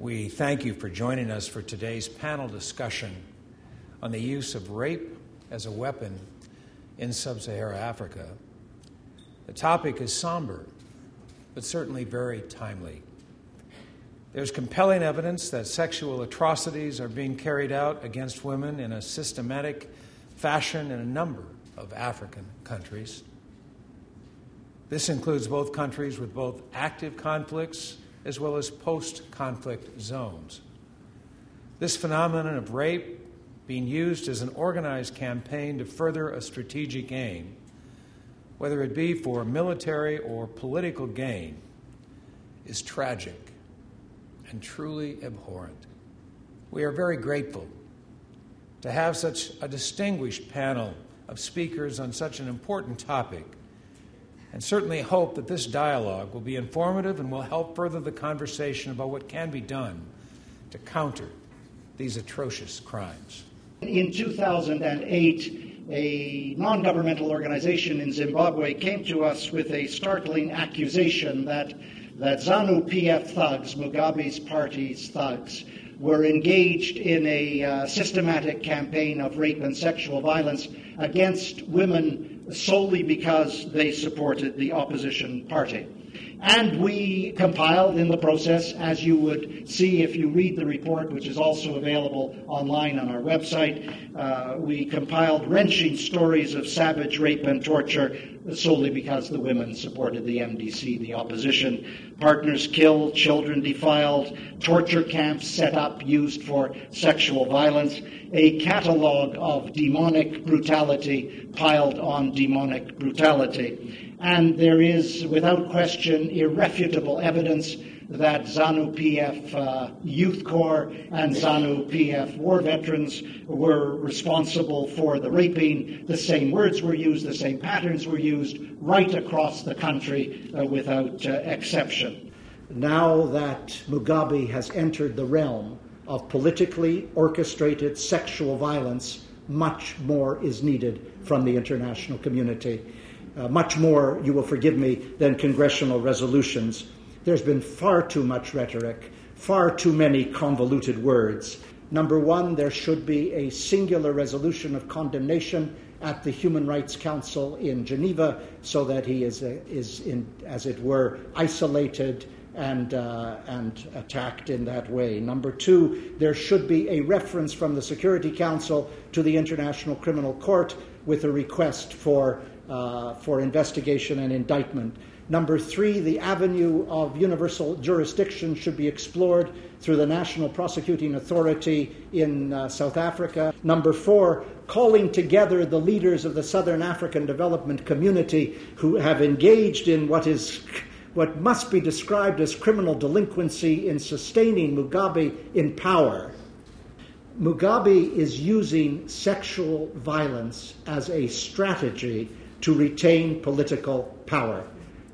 We thank you for joining us for today's panel discussion on the use of rape as a weapon in Sub-Saharan Africa. The topic is somber, but certainly very timely. There's compelling evidence that sexual atrocities are being carried out against women in a systematic fashion in a number of African countries. This includes both countries with both active conflicts as well as post-conflict zones. This phenomenon of rape being used as an organized campaign to further a strategic aim, whether it be for military or political gain, is tragic and truly abhorrent. We are very grateful to have such a distinguished panel of speakers on such an important topic, and certainly hope that this dialogue will be informative and will help further the conversation about what can be done to counter these atrocious crimes. In 2008, a non-governmental organization in Zimbabwe came to us with a startling accusation that ZANU-PF thugs, Mugabe's party's thugs, were engaged in a systematic campaign of rape and sexual violence against women solely because they supported the opposition party. And we compiled in the process, as you would see if you read the report, which is also available online on our website, we compiled wrenching stories of savage rape and torture solely because the women supported the MDC, the opposition. Partners killed, children defiled, torture camps set up used for sexual violence, a catalog of demonic brutality piled on demonic brutality. And there is, without question, irrefutable evidence that ZANU-PF Youth Corps and ZANU-PF war veterans were responsible for the raping. The same words were used, the same patterns were used right across the country without exception. Now that Mugabe has entered the realm of politically orchestrated sexual violence, much more is needed from the international community. Much more, you will forgive me, than congressional resolutions. There's been far too much rhetoric, far too many convoluted words. Number one, there should be a singular resolution of condemnation at the Human Rights Council in Geneva so that he is as it were, isolated and attacked in that way. Number two, there should be a reference from the Security Council to the International Criminal Court with a request for investigation and indictment. Number three, the avenue of universal jurisdiction should be explored through the National Prosecuting Authority in South Africa. Number four, calling together the leaders of the Southern African Development Community who have engaged in what must be described as criminal delinquency in sustaining Mugabe in power. Mugabe is using sexual violence as a strategy to retain political power,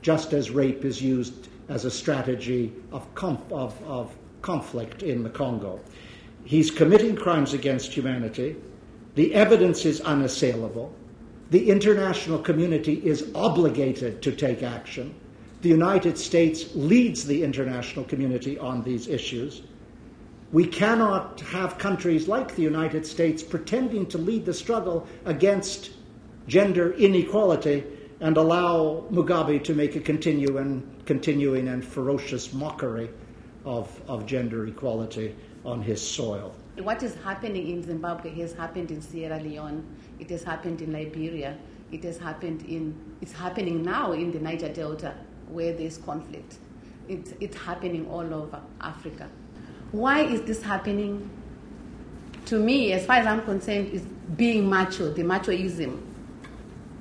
just as rape is used as a strategy of conflict in the Congo. He's committing crimes against humanity. The evidence is unassailable. The international community is obligated to take action. The United States leads the international community on these issues. We cannot have countries like the United States pretending to lead the struggle against gender inequality and allow Mugabe to make a continuing and ferocious mockery of gender equality on his soil. What is happening in Zimbabwe has happened in Sierra Leone, it has happened in Liberia, it's happening now in the Niger Delta where there's conflict. It's happening all over Africa. Why is this happening? To me, as far as I'm concerned, is being macho, the machoism.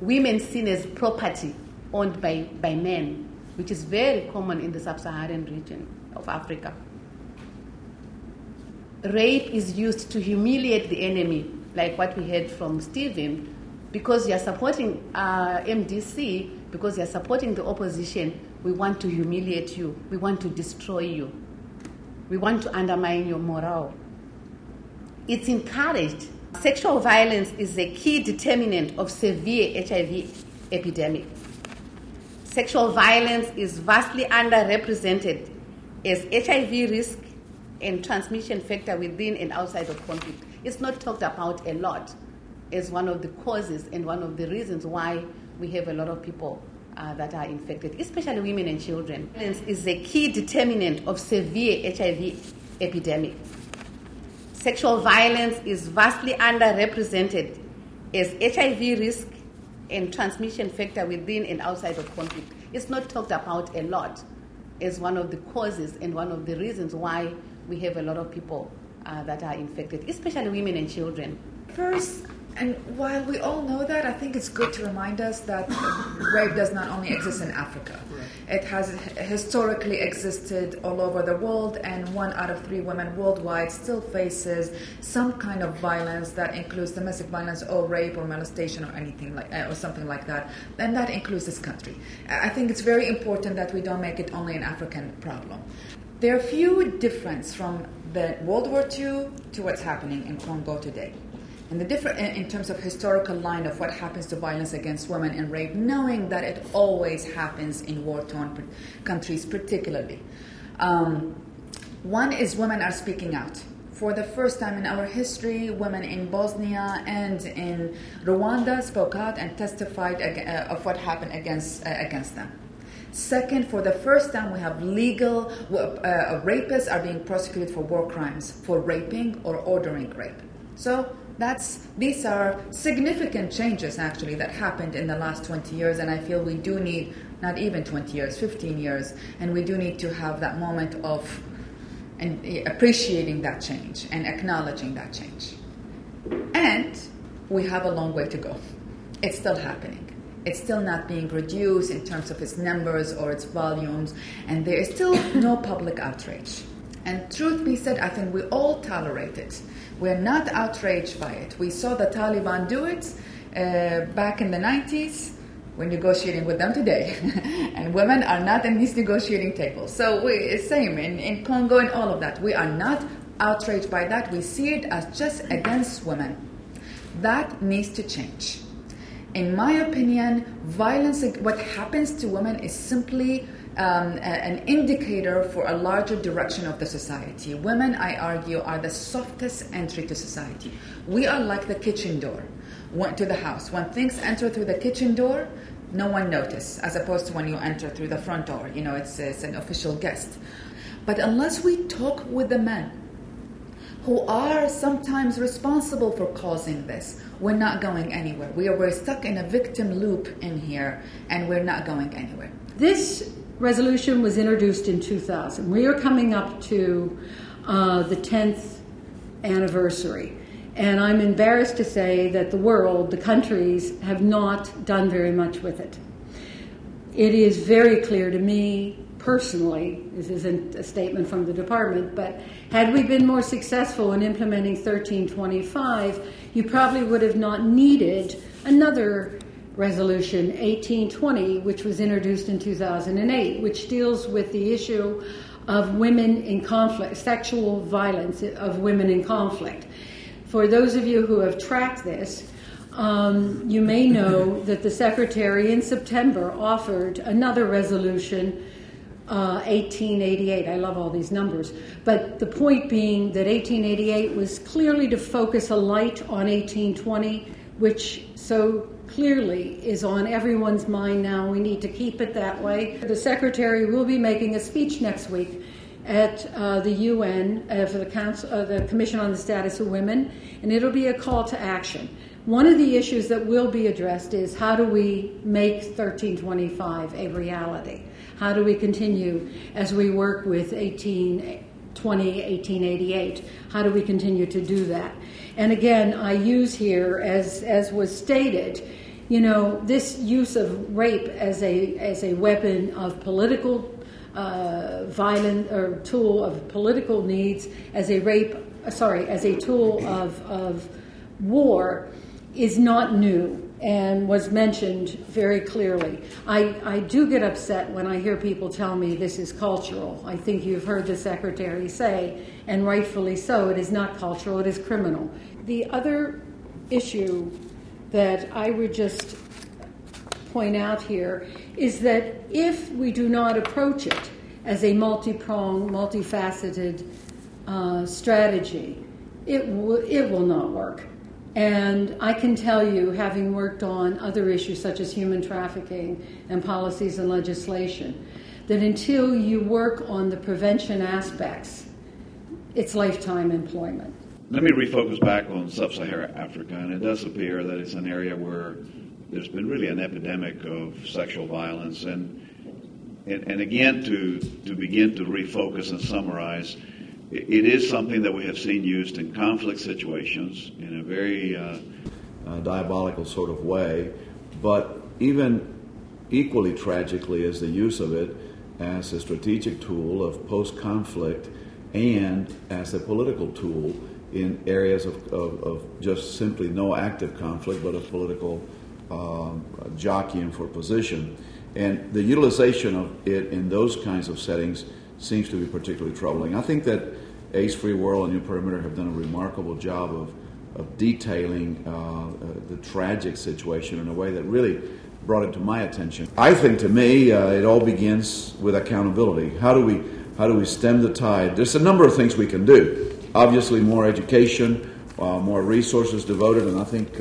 Women seen as property owned by men, which is very common in the sub-Saharan region of Africa. Rape is used to humiliate the enemy, like what we heard from Stephen, because you're supporting MDC, because you're supporting the opposition, we want to humiliate you, we want to destroy you, we want to undermine your morale. It's encouraged. Sexual violence is a key determinant of severe HIV epidemic. Sexual violence is vastly underrepresented as HIV risk and transmission factor within and outside of conflict. It's not talked about a lot as one of the causes and one of the reasons why we have a lot of people that are infected, especially women and children. Violence is a key determinant of severe HIV epidemic. Sexual violence is vastly underrepresented as HIV risk and transmission factor within and outside of conflict. It's not talked about a lot as one of the causes and one of the reasons why we have a lot of people that are infected, especially women and children. First, and while we all know that, I think it's good to remind us that rape does not only exist in Africa. It has historically existed all over the world, and 1 out of 3 women worldwide still faces some kind of violence that includes domestic violence or rape or molestation or anything like or something like that, and that includes this country. I think it's very important that we don't make it only an African problem. There are few differences from the World War II to what's happening in Congo today. And the different in terms of historical line of what happens to violence against women and rape, knowing that it always happens in war-torn countries particularly. One is women are speaking out. For the first time in our history, women in Bosnia and in Rwanda spoke out and testified of what happened against them. Second, for the first time, we have legal rapists are being prosecuted for war crimes, for raping or ordering rape. So these are significant changes, actually, that happened in the last 20 years, and I feel we do need, not even 20 years, 15 years, and we do need to have that moment of appreciating that change and acknowledging that change. And we have a long way to go. It's still happening. It's still not being reduced in terms of its numbers or its volumes, and there is still no public outrage. And truth be said, I think we all tolerate it. We're not outraged by it. We saw the Taliban do it back in the 90s. We're negotiating with them today. And women are not in these negotiating tables. So same in Congo and all of that. We are not outraged by that. We see it as just against women. That needs to change. In my opinion, violence, what happens to women is simply an indicator for a larger direction of the society. Women, I argue, are the softest entry to society. We are like the kitchen door to the house. When things enter through the kitchen door, no one notices, as opposed to when you enter through the front door. You know, it's an official guest. But unless we talk with the men who are sometimes responsible for causing this, we're not going anywhere. We're stuck in a victim loop in here, and we're not going anywhere. This resolution was introduced in 2000. We are coming up to the 10th anniversary. And I'm embarrassed to say that the world, the countries, have not done very much with it. It is very clear to me personally, this isn't a statement from the department, but had we been more successful in implementing 1325, you probably would have not needed another resolution, 1820, which was introduced in 2008, which deals with the issue of women in conflict, sexual violence of women in conflict. For those of you who have tracked this, you may know that the Secretary in September offered another resolution, 1888. I love all these numbers. But the point being that 1888 was clearly to focus a light on 1820, which so clearly is on everyone's mind now. We need to keep it that way. The Secretary will be making a speech next week at the UN for the Commission on the Status of Women, and it'll be a call to action. One of the issues that will be addressed is how do we make 1325 a reality? How do we continue as we work with 1820, 1888? How do we continue to do that? And again, I use here, as was stated, you know, this use of rape as a weapon of political violence or tool of political needs, as a tool of war, is not new and was mentioned very clearly. I do get upset when I hear people tell me this is cultural. I think you've heard the Secretary say, and rightfully so, it is not cultural, it is criminal. The other issue that I would just point out here is that if we do not approach it as a multi-pronged, multifaceted strategy, it will not work. And I can tell you, having worked on other issues such as human trafficking and policies and legislation, that until you work on the prevention aspects, it's lifetime employment. Let me refocus back on Sub-Saharan Africa, and it does appear that it's an area where there's been really an epidemic of sexual violence. And again, to begin to refocus and summarize, it is something that we have seen used in conflict situations in a very diabolical sort of way, but even equally tragically is the use of it as a strategic tool of post-conflict and as a political tool in areas of just simply no active conflict, but of political jockeying for position. And the utilization of it in those kinds of settings seems to be particularly troubling. I think that AIDS-Free World and New Perimeter have done a remarkable job of detailing the tragic situation in a way that really brought it to my attention. I think, to me, it all begins with accountability. How do we stem the tide? There's a number of things we can do. Obviously, more education, more resources devoted, and I think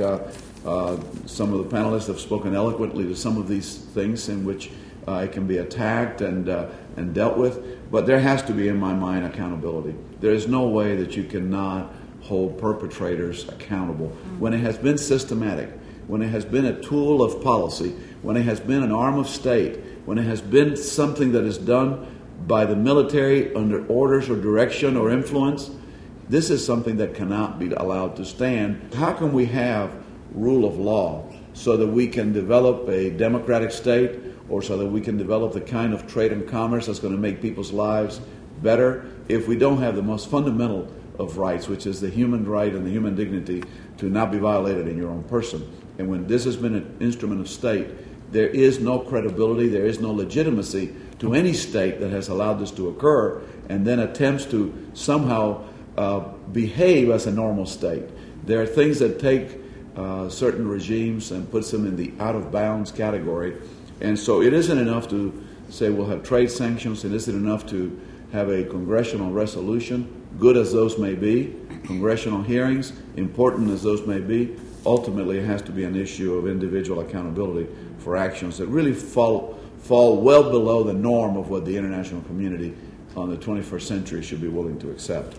some of the panelists have spoken eloquently to some of these things in which it can be attacked and dealt with. But there has to be, in my mind, accountability. There is no way that you cannot hold perpetrators accountable when it has been systematic, when it has been a tool of policy, when it has been an arm of state, when it has been something that is done by the military under orders or direction or influence. This is something that cannot be allowed to stand. How can we have rule of law so that we can develop a democratic state, or so that we can develop the kind of trade and commerce that's going to make people's lives better, if we don't have the most fundamental of rights, which is the human right and the human dignity to not be violated in your own person? And when this has been an instrument of state, there is no credibility, there is no legitimacy to any state that has allowed this to occur and then attempts to somehow behave as a normal state. There are things that take certain regimes and puts them in the out-of-bounds category. And so it isn't enough to say we'll have trade sanctions. It isn't enough to have a congressional resolution, good as those may be, congressional hearings, important as those may be. Ultimately, it has to be an issue of individual accountability for actions that really fall well below the norm of what the international community on the 21st century should be willing to accept.